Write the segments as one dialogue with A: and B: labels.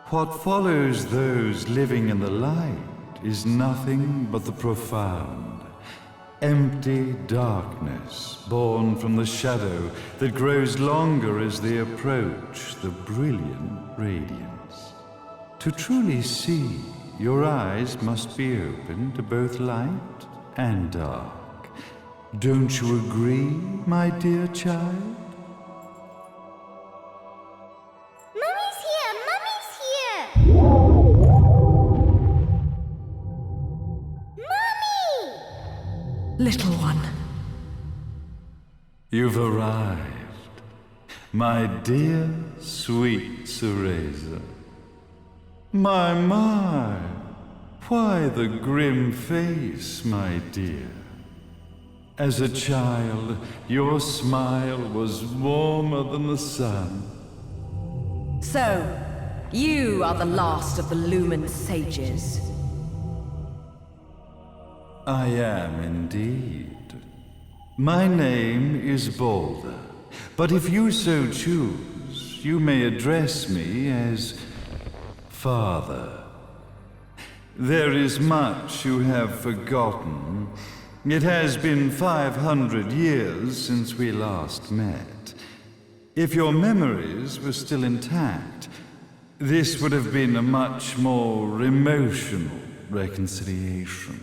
A: What follows those living in the light is nothing but the profound, empty darkness born from the shadow that grows longer as they approach the brilliant radiance. To truly see, your eyes must be open to both light and dark. Don't you agree, my dear child?
B: Mummy's here! Mummy's here! Mummy!
C: Little one.
A: You've arrived, my dear, sweet Cereza. My, why the grim face, my dear? As a child, your smile was warmer than the sun.
C: So, you are the last of the Lumen sages.
A: I am indeed. My name is Balder, but if you so choose, you may address me as Father. There is much you have forgotten. It has been 500 years since we last met. If your memories were still intact, this would have been a much more emotional reconciliation.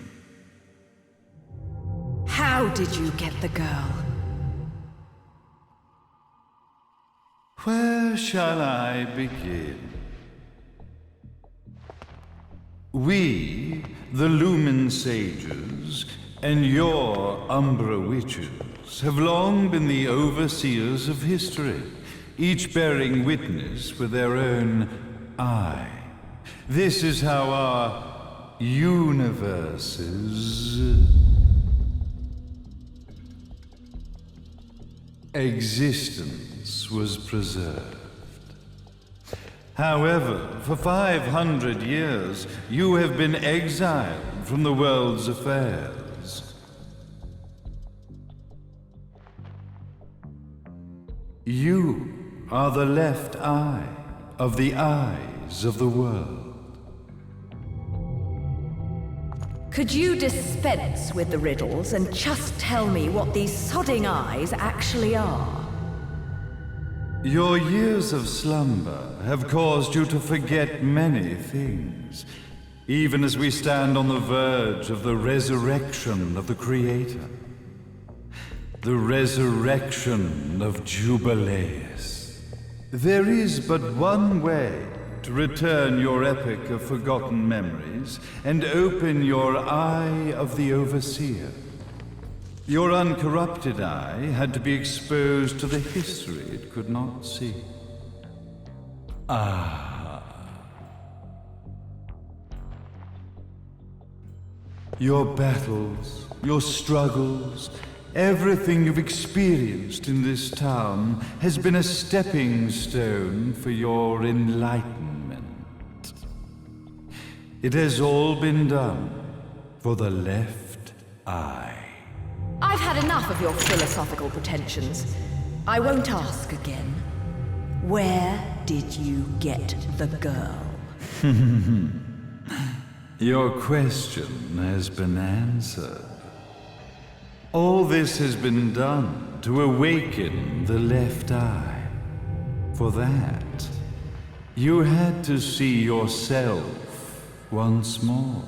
C: How did you get the girl?
A: Where shall I begin? We, the Lumen Sages, and your Umbra Witches, have long been the overseers of history, each bearing witness with their own eye. This is how our universe's existence was preserved. However, for 500 years, you have been exiled from the world's affairs. You are the left eye of the eyes of the world.
C: Could you dispense with the riddles and just tell me what these sodding eyes actually are?
A: Your years of slumber have caused you to forget many things, even as we stand on the verge of the resurrection of the Creator. The resurrection of Jubileus. There is but one way to return your epic of forgotten memories and open your eye of the Overseer. Your uncorrupted eye had to be exposed to the history it could not see. Your battles, your struggles, everything you've experienced in this town has been a stepping stone for your enlightenment. It has all been done for the left eye.
C: I've had enough of your philosophical pretensions. I won't ask again. Where did you get the girl?
A: Your question has been answered. All this has been done to awaken the left eye. For that, you had to see yourself once more.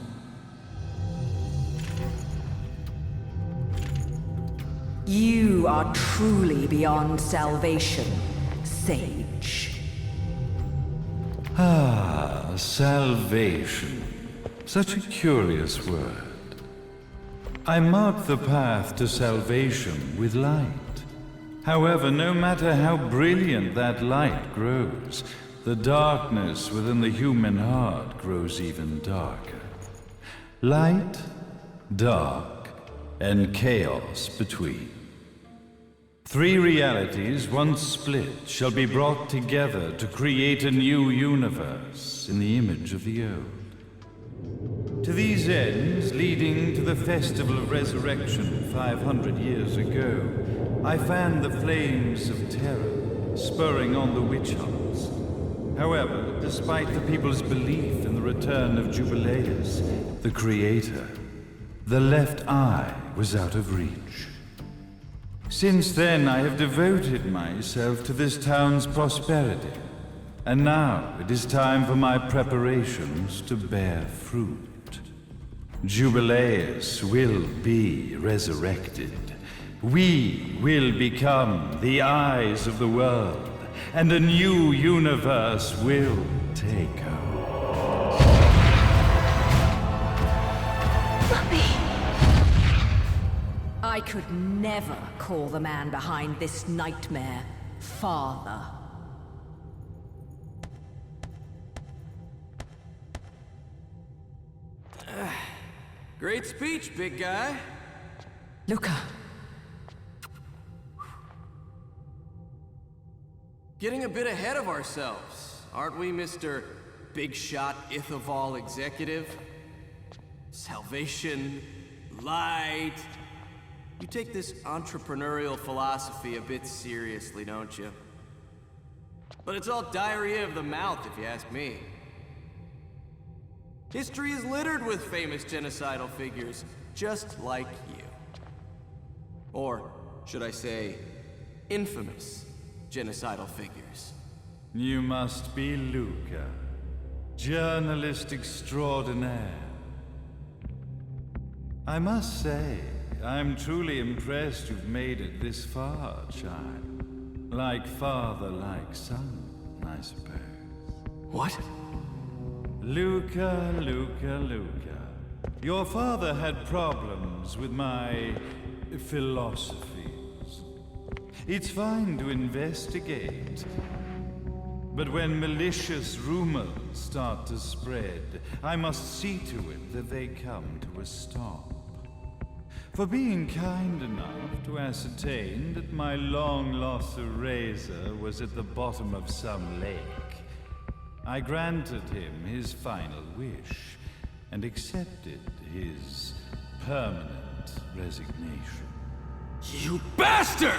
C: You are truly beyond salvation, sage.
A: Salvation. Such a curious word. I mark the path to salvation with light. However, no matter how brilliant that light grows, the darkness within the human heart grows even darker. Light, dark, and chaos between. Three realities, once split, shall be brought together to create a new universe in the image of the old. To these ends, leading to the Festival of Resurrection 500 years ago, I fanned the flames of terror, spurring on the witch hunts. However, despite the people's belief in the return of Jubileus, the creator, the left eye was out of reach. Since then, I have devoted myself to this town's prosperity. And now it is time for my preparations to bear fruit. Jubileus will be resurrected. We will become the eyes of the world, and a new universe will take over.
C: Mummy! I could never call the man behind this nightmare father.
D: Great speech, big guy.
C: Luca.
D: Getting a bit ahead of ourselves, aren't we, Mr. Big Shot Ithaval Executive? Salvation, light. You take this entrepreneurial philosophy a bit seriously, don't you? But it's all diarrhea of the mouth, if you ask me. History is littered with famous genocidal figures, just like you. Or, should I say, infamous genocidal figures.
A: You must be Luca, journalist extraordinaire. I must say, I'm truly impressed you've made it this far, child. Like father, like son, I suppose.
D: What?
A: Luca, Luca, Luca. Your father had problems with my philosophies. It's fine to investigate, but when malicious rumors start to spread, I must see to it that they come to a stop. For being kind enough to ascertain that my long-lost eraser was at the bottom of some lake, I granted him his final wish and accepted his permanent resignation.
D: You bastard!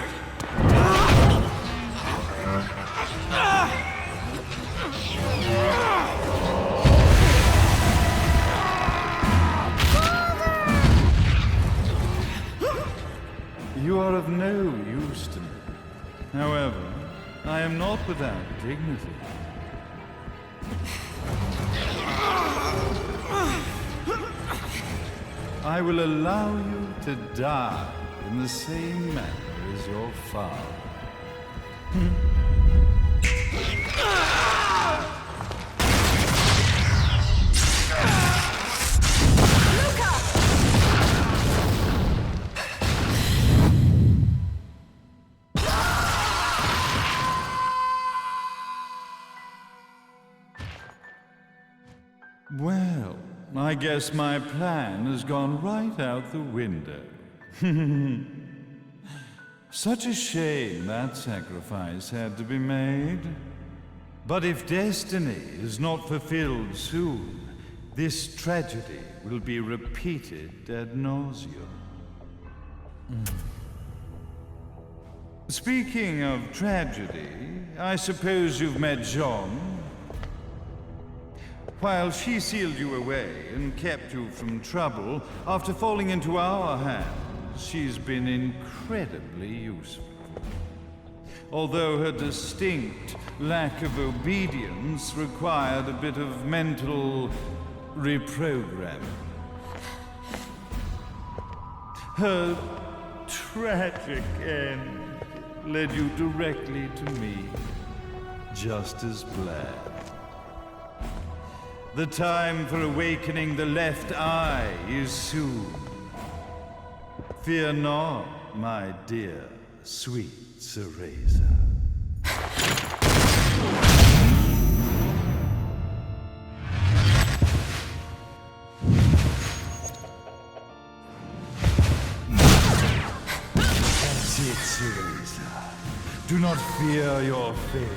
A: You are of no use to me. However, I am not without dignity. I will allow you to die in the same manner as your father. Well, I guess my plan has gone right out the window. Such a shame that sacrifice had to be made. But if destiny is not fulfilled soon, this tragedy will be repeated ad nauseum. Speaking of tragedy, I suppose you've met Jean. While she sealed you away and kept you from trouble, after falling into our hands, she's been incredibly useful. Although her distinct lack of obedience required a bit of mental reprogramming. Her tragic end led you directly to me, just as planned. The time for awakening the left eye is soon. Fear not, my dear, sweet Cereza. That's it, Cereza. Do not fear your fate.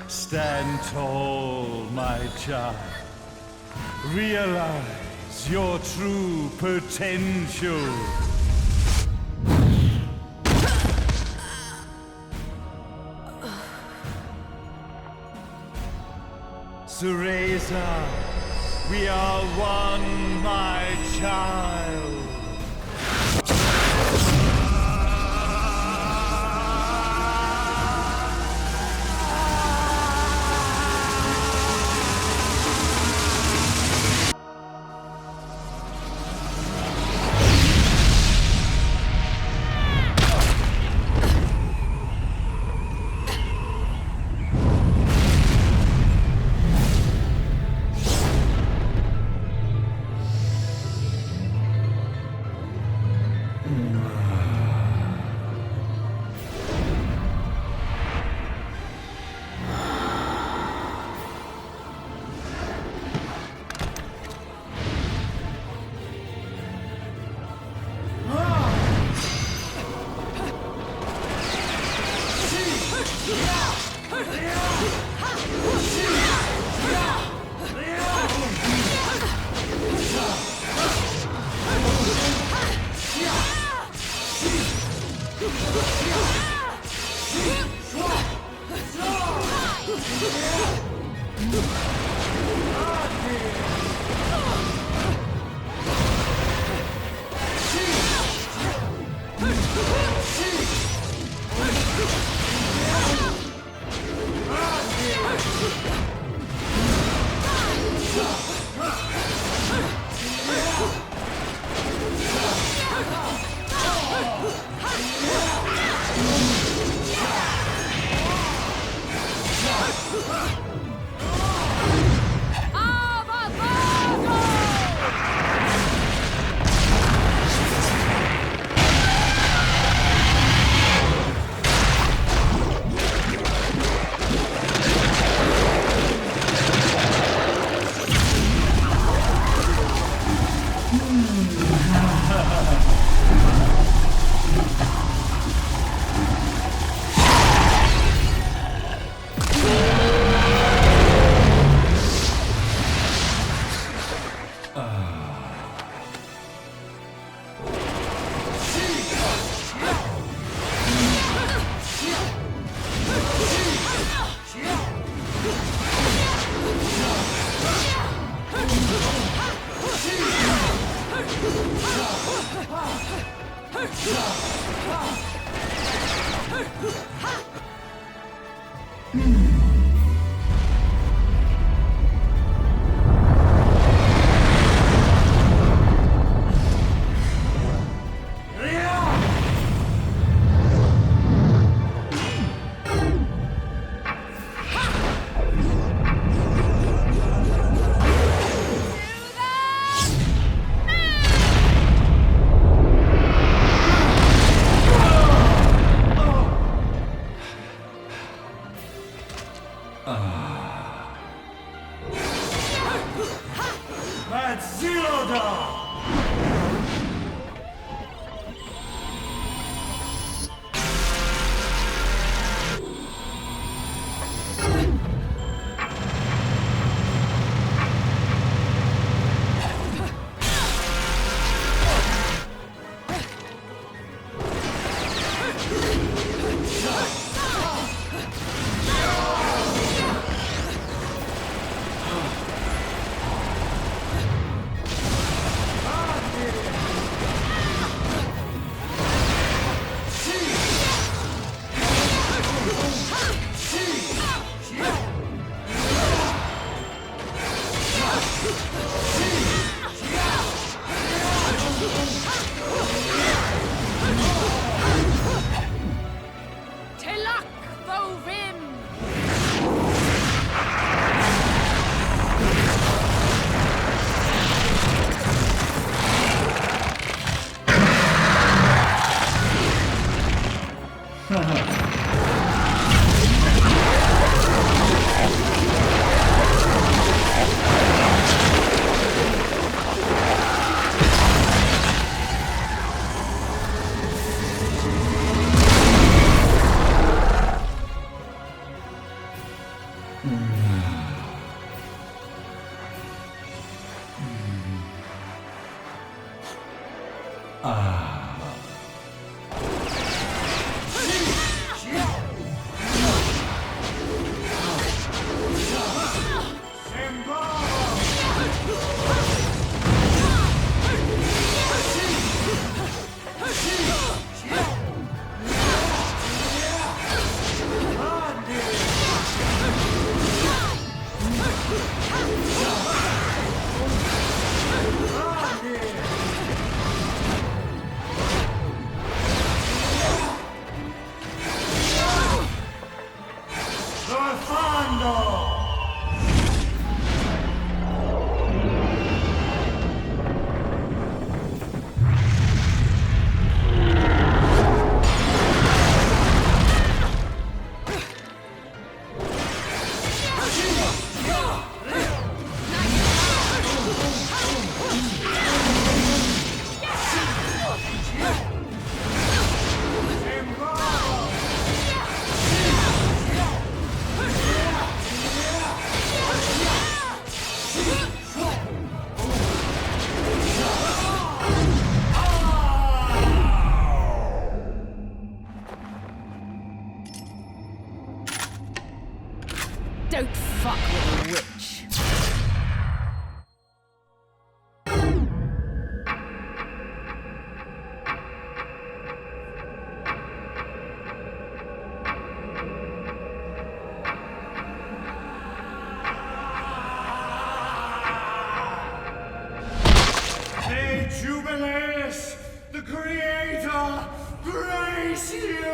A: Stand tall, my child. Realize your true potential. to raise us. We are one, my child.
C: Don't fuck with a witch.
E: Hey, Jubileus, the Creator, grace you!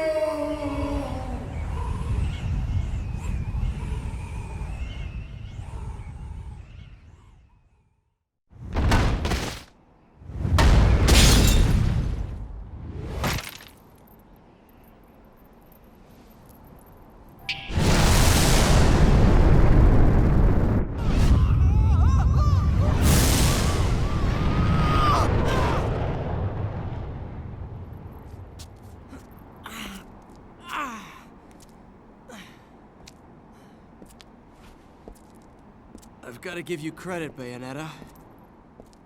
D: I've got to give you credit, Bayonetta.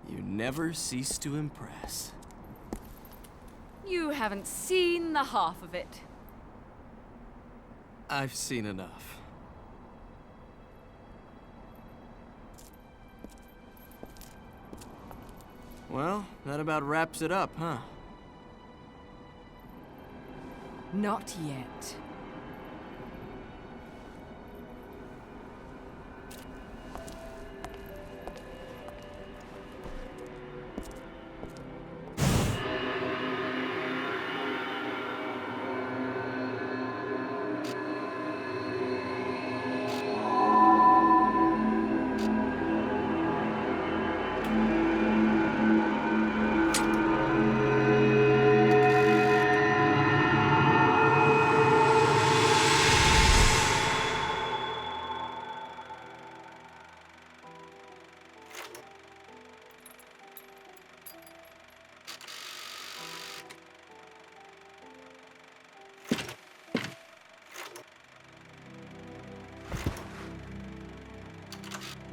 D: You never cease to impress.
C: You haven't seen the half of it.
D: I've seen enough. Well, that about wraps it up, huh?
C: Not yet.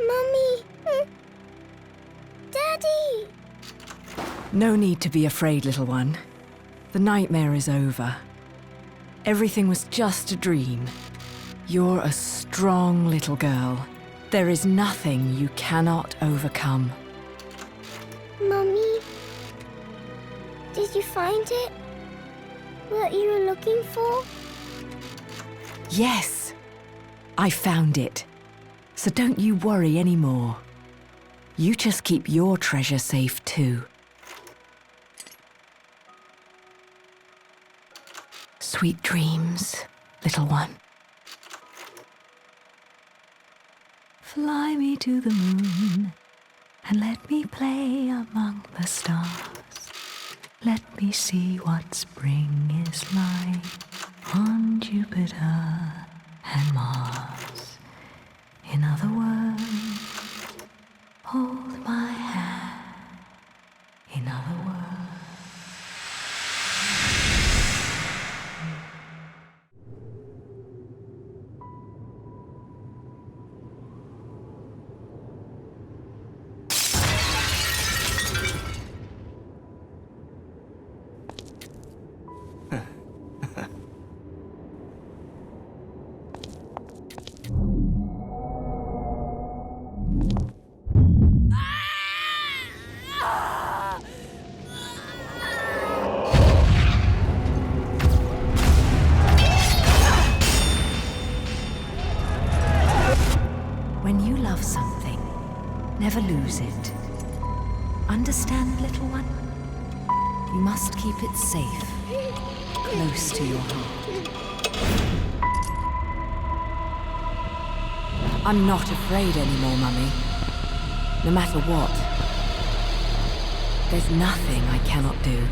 B: Mummy! Daddy!
C: No need to be afraid, little one. The nightmare is over. Everything was just a dream. You're a strong little girl. There is nothing you cannot overcome.
B: Mummy? Did you find it? What you were looking for?
C: Yes, I found it. So don't you worry anymore. You just keep your treasure safe too. Sweet dreams, little one. Fly me to the moon and let me play among the stars. Let me see what spring is like on Jupiter and Mars. In other words, hold my hand. In other words. When you love something, never lose it. Understand, little one? You must keep it safe, close to your heart. I'm not afraid anymore, Mummy. No matter what. There's nothing I cannot do.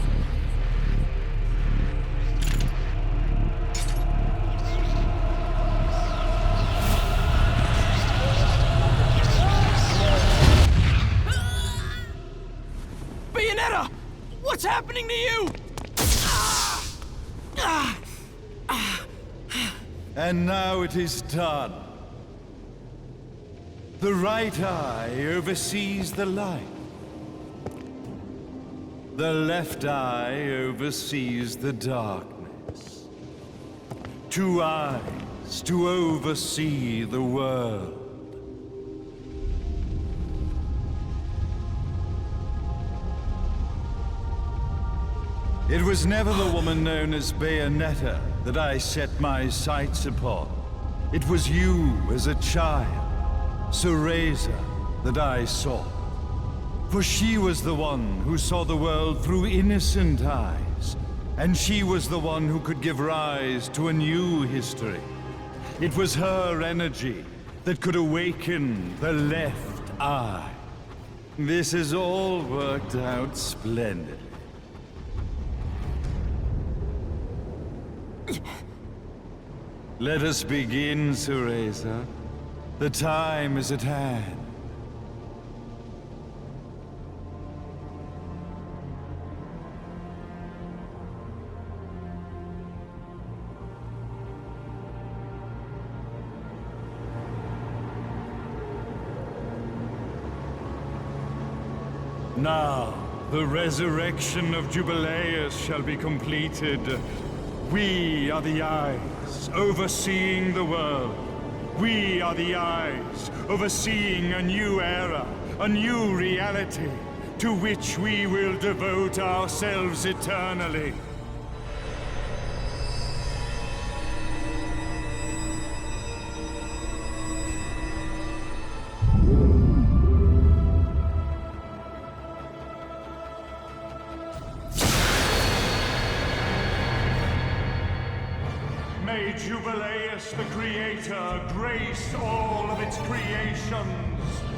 D: Bayonetta! What's happening to you?
A: And now it is done. The right eye oversees the light. The left eye oversees the darkness. 2 eyes eyes to oversee the world. It was never the woman known as Bayonetta that I set my sights upon. It was you as a child, Cereza, that I sought. For she was the one who saw the world through innocent eyes, and she was the one who could give rise to a new history. It was her energy that could awaken the left eye. This has all worked out splendidly. Let us begin, Cereza. The time is at hand. Now, the resurrection of Jubileus shall be completed. We are the eyes, overseeing the world. We are the eyes, overseeing a new era, a new reality, to which we will devote ourselves eternally.
E: May Jubileus the Creator grace all of its creations.